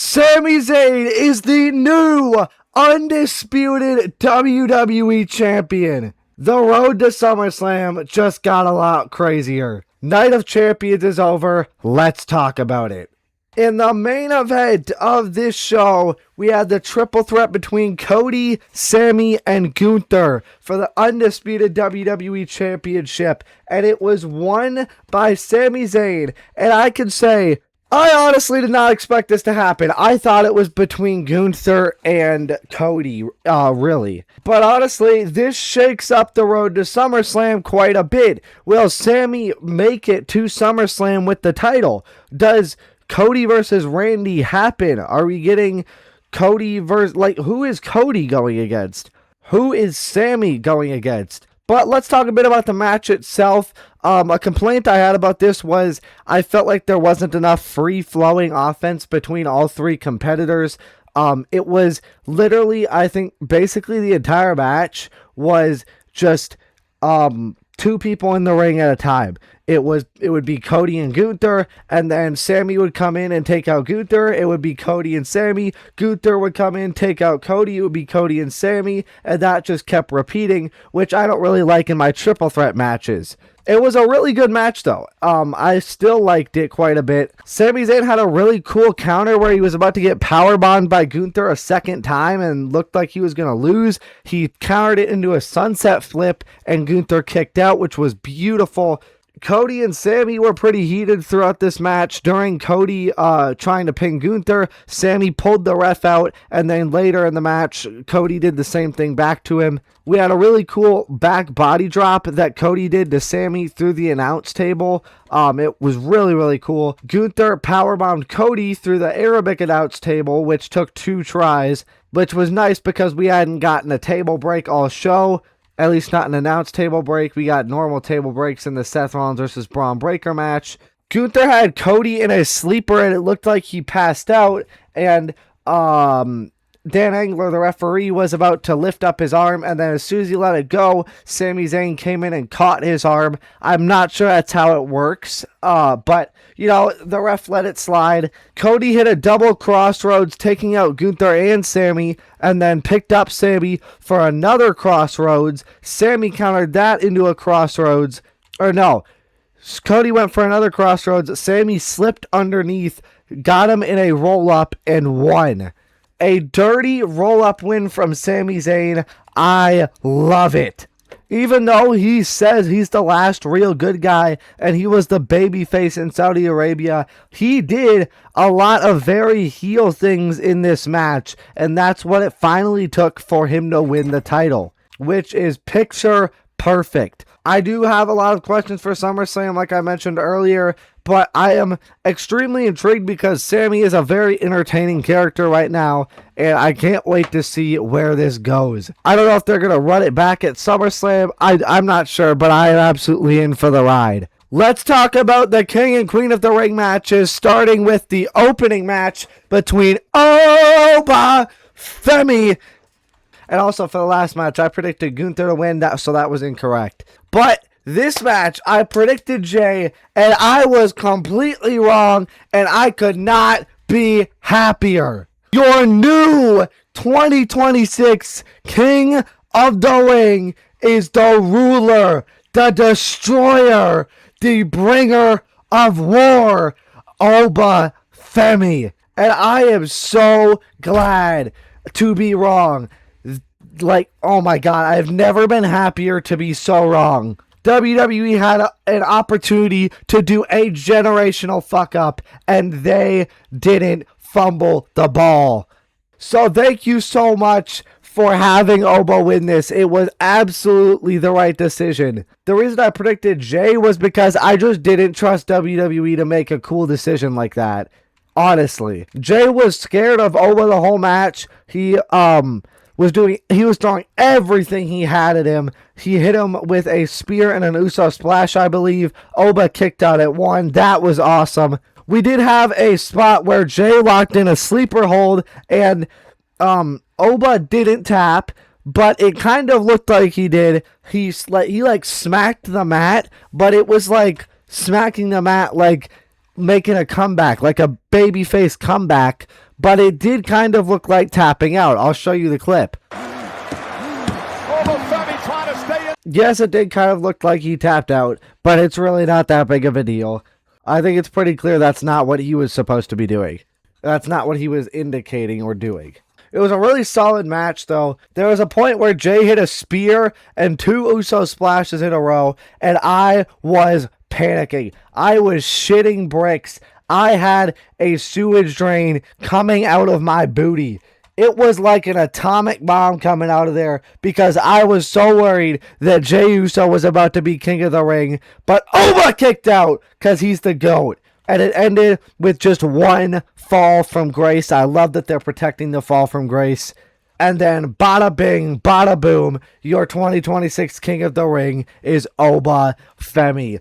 Sami Zayn is the new undisputed WWE champion. The road to SummerSlam just got a lot crazier. Night of Champions is over. Let's talk about it. In the main event of this show, we had the triple threat between Cody, Sami, and Gunther for the undisputed WWE Championship, and it was won by Sami Zayn. And I can say, I honestly did not expect this to happen. I thought it was between Gunther and Cody, really. But honestly, this shakes up the road to SummerSlam quite a bit. Will Sami make it to SummerSlam with the title? Does Cody versus Randy happen? Are we getting Cody versus, who is Cody going against? Who is Sami going against? But let's talk a bit about the match itself. A complaint I had about this was I felt like there wasn't enough free-flowing offense between all three competitors. It was literally, I think, basically the entire match was just two people in the ring at a time. It would be Cody and Gunther, and then Sami would come in and take out Gunther. It would be Cody and Sami. Gunther would come in, take out Cody. It would be Cody and Sami, and that just kept repeating, which I don't really like in my triple threat matches. It was a really good match, though. I still liked it quite a bit. Sami Zayn had a really cool counter where he was about to get powerbombed by Gunther a second time and looked like he was going to lose. He countered it into a sunset flip, and Gunther kicked out, which was beautiful. Cody and Sami were pretty heated throughout this match. During Cody trying to pin Gunther, Sami pulled the ref out, and then later in the match, Cody did the same thing back to him. We had a really cool back body drop that Cody did to Sami through the announce table. It was really, really cool. Gunther powerbombed Cody through the Arabic announce table, which took 2 tries, which was nice because we hadn't gotten a table break all show. At least not an announced table break. We got normal table breaks in the Seth Rollins versus Braun Breaker match. Gunther had Cody in a sleeper, and it looked like he passed out. And Dan Engler, the referee, was about to lift up his arm, and then as soon as he let it go, Sami Zayn came in and caught his arm. I'm not sure that's how it works, but, the ref let it slide. Cody hit a double crossroads, taking out Gunther and Sami, and then picked up Sami for another crossroads. Sami countered that into a crossroads. Or no, Cody went for another crossroads. Sami slipped underneath, got him in a roll-up, and won. A dirty roll-up win from Sami Zayn. I love it. Even though he says he's the last real good guy and he was the babyface in Saudi Arabia, he did a lot of very heel things in this match, and that's what it finally took for him to win the title, which is picture perfect. I do have a lot of questions for SummerSlam, like I mentioned earlier, but I am extremely intrigued because Sami is a very entertaining character right now, and I can't wait to see where this goes. I don't know if they're going to run it back at SummerSlam. I'm not sure, but I am absolutely in for the ride. Let's talk about the King and Queen of the Ring matches, starting with the opening match between Oba Femi. And also for the last match, I predicted Gunther to win, so that was incorrect. But this match, I predicted Jay, and I was completely wrong, and I could not be happier. Your new 2026 King of the Ring is the ruler, the destroyer, the bringer of war, Oba Femi. And I am so glad to be wrong. Oh my God, I've never been happier to be so wrong. WWE had an opportunity to do a generational fuck up, and they didn't fumble the ball. So thank you so much for having Oba win this. It was absolutely the right decision. The reason I predicted Jay was because I just didn't trust WWE to make a cool decision like that. Honestly, Jay was scared of Oba the whole match. He was throwing everything he had at him. He hit him with a spear and an Uso splash, I believe. Oba kicked out at 1. That was awesome. We did have a spot where Jay locked in a sleeper hold, and Oba didn't tap, but it kind of looked like he did. He smacked the mat, but it was like smacking the mat like making a comeback, like a babyface comeback. but it did kind of look like tapping out. I'll show you the clip. Yes, it did kind of look like he tapped out, but it's really not that big of a deal. I think it's pretty clear that's not what he was supposed to be doing. That's not what he was indicating or doing. It was a really solid match, though. There was a point where Jay hit a spear and 2 Uso splashes in a row, and I was panicking. I was shitting bricks. I had a sewage drain coming out of my booty. It was like an atomic bomb coming out of there because I was so worried that Jey Uso was about to be king of the ring. But Oba kicked out because he's the GOAT. And it ended with just 1 fall from grace. I love that they're protecting the fall from grace. And then bada bing, bada boom, your 2026 king of the ring is Oba Femi.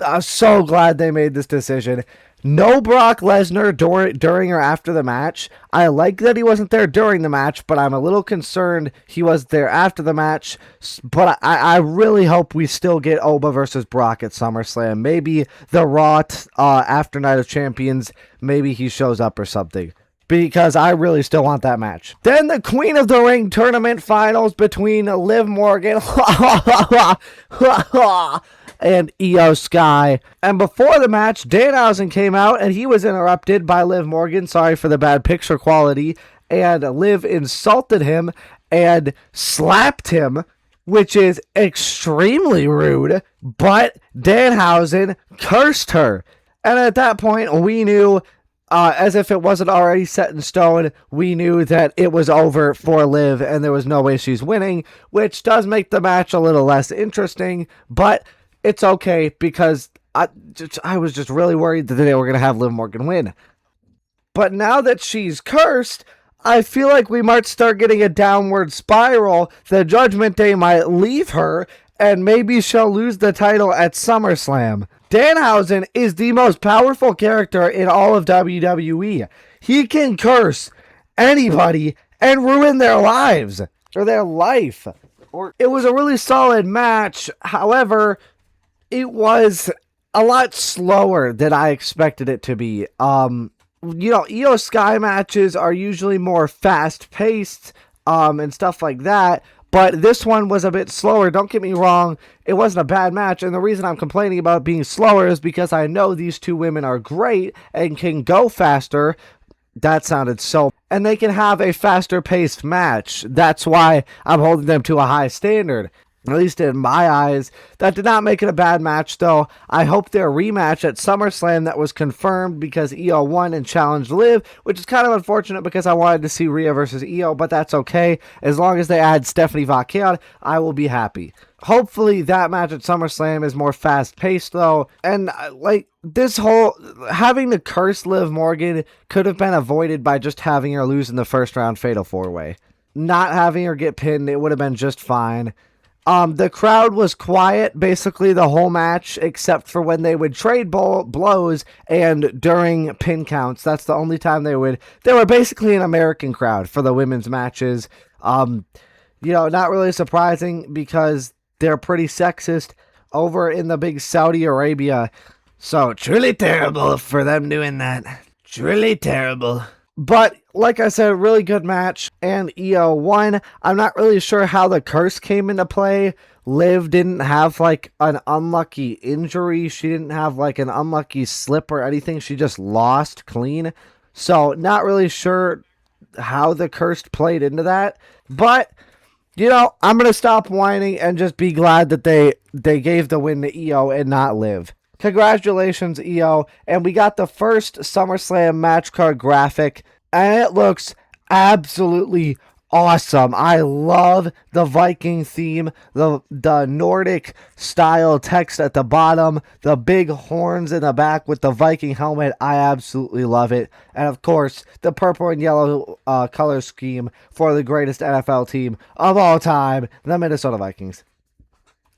I'm so glad they made this decision. No Brock Lesnar during or after the match. I like that he wasn't there during the match, but I'm a little concerned he was there after the match. But I really hope we still get Oba versus Brock at SummerSlam. Maybe the Raw after Night of Champions, maybe he shows up or something. Because I really still want that match. Then the Queen of the Ring tournament finals between Liv Morgan and Io Sky. And before the match, Danhausen came out and he was interrupted by Liv Morgan. Sorry for the bad picture quality. And Liv insulted him and slapped him, which is extremely rude. But Danhausen cursed her. And at that point, we knew, as if it wasn't already set in stone, we knew that it was over for Liv and there was no way she's winning, which does make the match a little less interesting, but it's okay because I was just really worried that they were going to have Liv Morgan win. But now that she's cursed, I feel like we might start getting a downward spiral. The Judgment Day might leave her and maybe she'll lose the title at SummerSlam. Danhausen is the most powerful character in all of WWE. He can curse anybody and ruin their lives or their life. It was a really solid match. However, it was a lot slower than I expected it to be. Io Sky matches are usually more fast-paced and stuff like that. But this one was a bit slower. Don't get me wrong, it wasn't a bad match. And the reason I'm complaining about it being slower is because I know these two women are great and can go faster. That sounded so... And they can have a faster paced match. That's why I'm holding them to a high standard. At least in my eyes. That did not make it a bad match, though. I hope their rematch at SummerSlam that was confirmed because Io won and challenged Liv, which is kind of unfortunate because I wanted to see Rhea versus Io, but that's okay. As long as they add Stephanie Vaquer, I will be happy. Hopefully that match at SummerSlam is more fast-paced, though. And, this whole... Having to curse Liv Morgan could have been avoided by just having her lose in the first round Fatal 4-Way. Not having her get pinned, it would have been just fine. The crowd was quiet basically the whole match, except for when they would trade blows and during pin counts. That's the only time they were basically an American crowd for the women's matches. Not really surprising because they're pretty sexist over in the big Saudi Arabia. So truly terrible for them doing that. Truly terrible. But, like I said, really good match, and Io won. I'm not really sure how the curse came into play. Liv didn't have, an unlucky injury. She didn't have, an unlucky slip or anything. She just lost clean. So, not really sure how the curse played into that. But, I'm going to stop whining and just be glad that they gave the win to Io and not Liv. Congratulations, Io. And we got the first SummerSlam match card graphic, and it looks absolutely awesome. I love the Viking theme, the Nordic style text at the bottom, the big horns in the back with the Viking helmet. I absolutely love it. And of course, the purple and yellow color scheme for the greatest NFL team of all time, the Minnesota Vikings.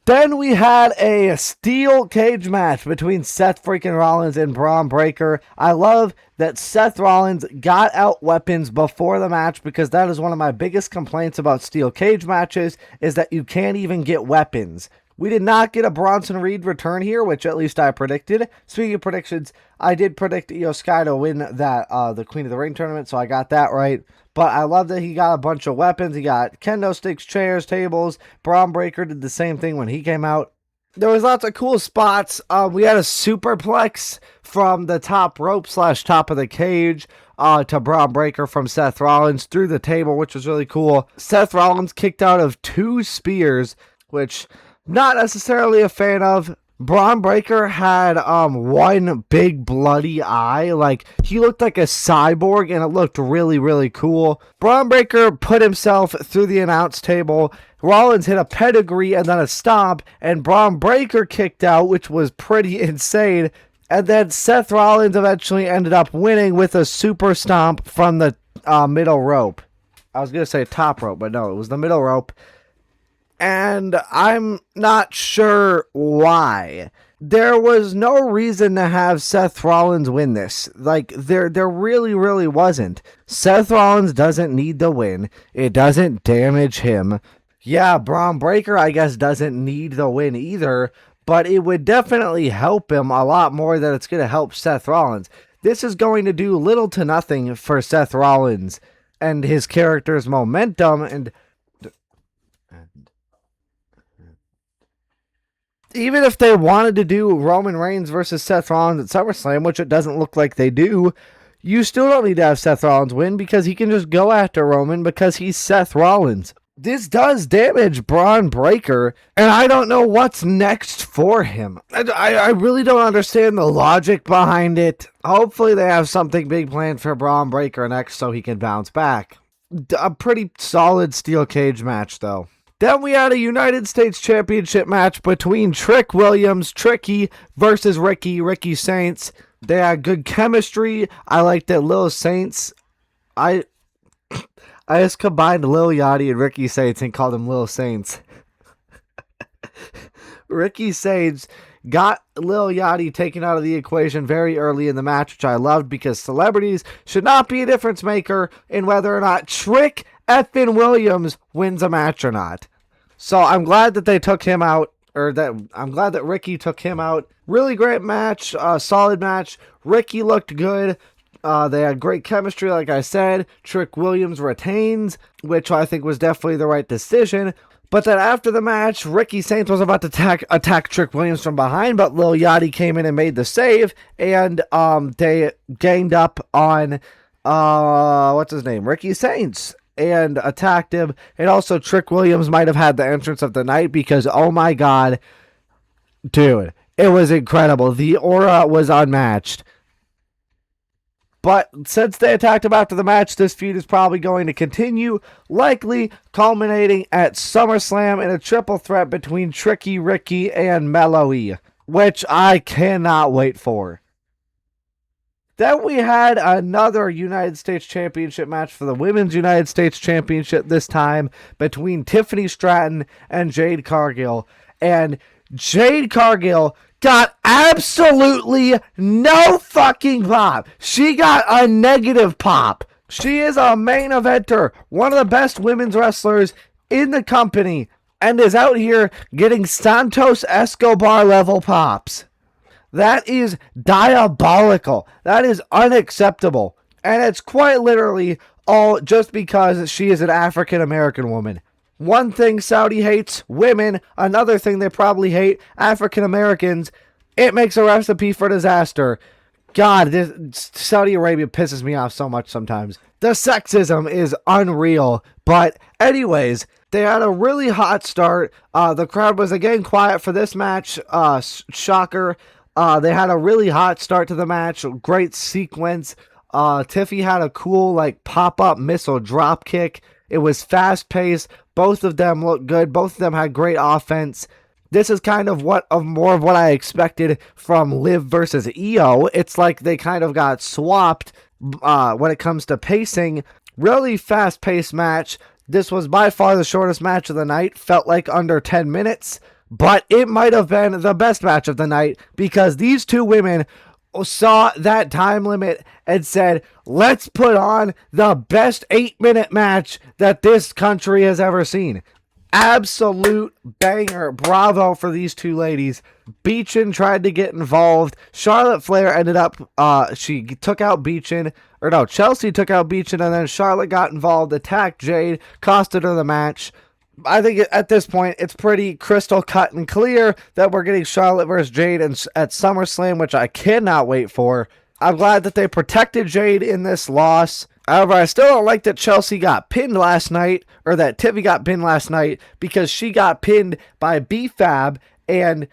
Then we had a steel cage match between Seth freaking Rollins and Braun Breaker. I love that Seth Rollins got out weapons before the match because that is one of my biggest complaints about steel cage matches is that you can't even get weapons. We did not get a Bronson Reed return here, which at least I predicted. Speaking of predictions, I did predict Io Sky to win that the Queen of the Ring tournament, so I got that right. But I love that he got a bunch of weapons. He got kendo sticks, chairs, tables. Braun Breaker did the same thing when he came out. There was lots of cool spots. We had a superplex from the top rope / top of the cage to Braun Breaker from Seth Rollins through the table, which was really cool. Seth Rollins kicked out of 2 spears, which not necessarily a fan of. Braun Breaker had one big bloody eye. Like, he looked like a cyborg, and it looked really, really cool. Braun Breaker put himself through the announce table. Rollins hit a pedigree and then a stomp, and Braun Breaker kicked out, which was pretty insane. And then Seth Rollins eventually ended up winning with a super stomp from the middle rope. I was going to say top rope, but no, it was the middle rope. And I'm not sure why. There was no reason to have Seth Rollins win this. Like, there really, really wasn't. Seth Rollins doesn't need the win. It doesn't damage him. Yeah, Braun Breaker, I guess, doesn't need the win either, but it would definitely help him a lot more than it's going to help Seth Rollins. This is going to do little to nothing for Seth Rollins and his character's momentum, and even if they wanted to do Roman Reigns versus Seth Rollins at SummerSlam, which it doesn't look like they do, you still don't need to have Seth Rollins win because he can just go after Roman because he's Seth Rollins. This does damage Braun Breaker, and I don't know what's next for him. I really don't understand the logic behind it. Hopefully they have something big planned for Braun Breaker next so he can bounce back. A pretty solid steel cage match, though. Then we had a United States Championship match between Trick Williams, Tricky, versus Ricky Saints. They had good chemistry. I liked that Lil Saints. I just combined Lil Yachty and Ricky Saints and called them Lil Saints. Ricky Saints got Lil Yachty taken out of the equation very early in the match, which I loved because celebrities should not be a difference maker in whether or not Trick effing Williams wins a match or not. So I'm glad that they took him out, I'm glad that Ricky took him out. Really great match, solid match. Ricky looked good. They had great chemistry, like I said. Trick Williams retains, which I think was definitely the right decision. But then after the match, Ricky Saints was about to attack Trick Williams from behind, but Lil Yachty came in and made the save, and they ganged up on, what's his name? Ricky Saints, and attacked him. And also Trick Williams might have had the entrance of the night because, oh my god, dude, it was incredible. The aura was unmatched. But since they attacked him after the match, this feud is probably going to continue, likely culminating at SummerSlam in a triple threat between Tricky Ricky and Mellowy, which I cannot wait for. Then we had another United States Championship match for the Women's United States Championship, this time between Tiffany Stratton and Jade Cargill. And Jade Cargill got absolutely no fucking pop. She got a negative pop. She is a main eventer, one of the best women's wrestlers in the company, and is out here getting Santos Escobar level pops. That is diabolical. That is unacceptable. And it's quite literally all just because she is an African American woman. One thing Saudi hates, women. Another thing they probably hate, African Americans. It makes a recipe for disaster. God, Saudi Arabia pisses me off so much sometimes. The sexism is unreal. But anyways, they had a really hot start. The crowd was again quiet for this match. Shocker. They had a really hot start to the match. Great sequence. Tiffy had a cool pop-up missile drop kick. It was fast-paced. Both of them looked good. Both of them had great offense. This is kind of more of what I expected from Liv versus Io. It's like they kind of got swapped when it comes to pacing. Really fast-paced match. This was by far the shortest match of the night. Felt like under 10 minutes. But it might have been the best match of the night because these two women saw that time limit and said, let's put on the best 8-minute match that this country has ever seen. Absolute banger. Bravo for these two ladies. Beechin tried to get involved. Charlotte Flair ended up, she took out Beechin. Or no, Chelsea took out Beechin, and then Charlotte got involved, attacked Jade, costed her the match. I think at this point, it's pretty crystal cut and clear that we're getting Charlotte versus Jade at SummerSlam, which I cannot wait for. I'm glad that they protected Jade in this loss. However, I still don't like that Chelsea got pinned last night, or that Tiffy got pinned last night, because she got pinned by B-Fab, and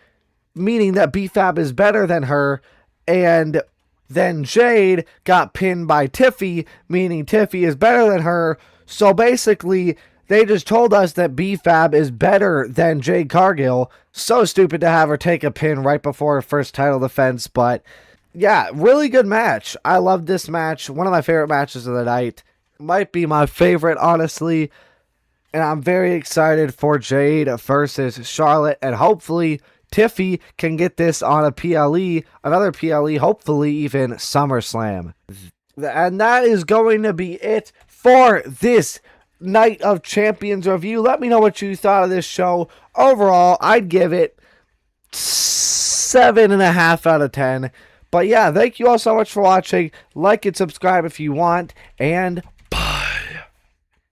meaning that B-Fab is better than her, and then Jade got pinned by Tiffy, meaning Tiffy is better than her. So basically, they just told us that B-Fab is better than Jade Cargill. So stupid to have her take a pin right before her first title defense, but yeah, really good match. I loved this match. One of my favorite matches of the night. Might be my favorite, honestly. And I'm very excited for Jade versus Charlotte. And hopefully Tiffy can get this on a PLE, another PLE, hopefully even SummerSlam. And that is going to be it for this Night of Champions review. Let me know what you thought of this show. Overall, I'd give it 7.5 out of 10. But yeah, thank you all so much for watching. Like and subscribe if you want. And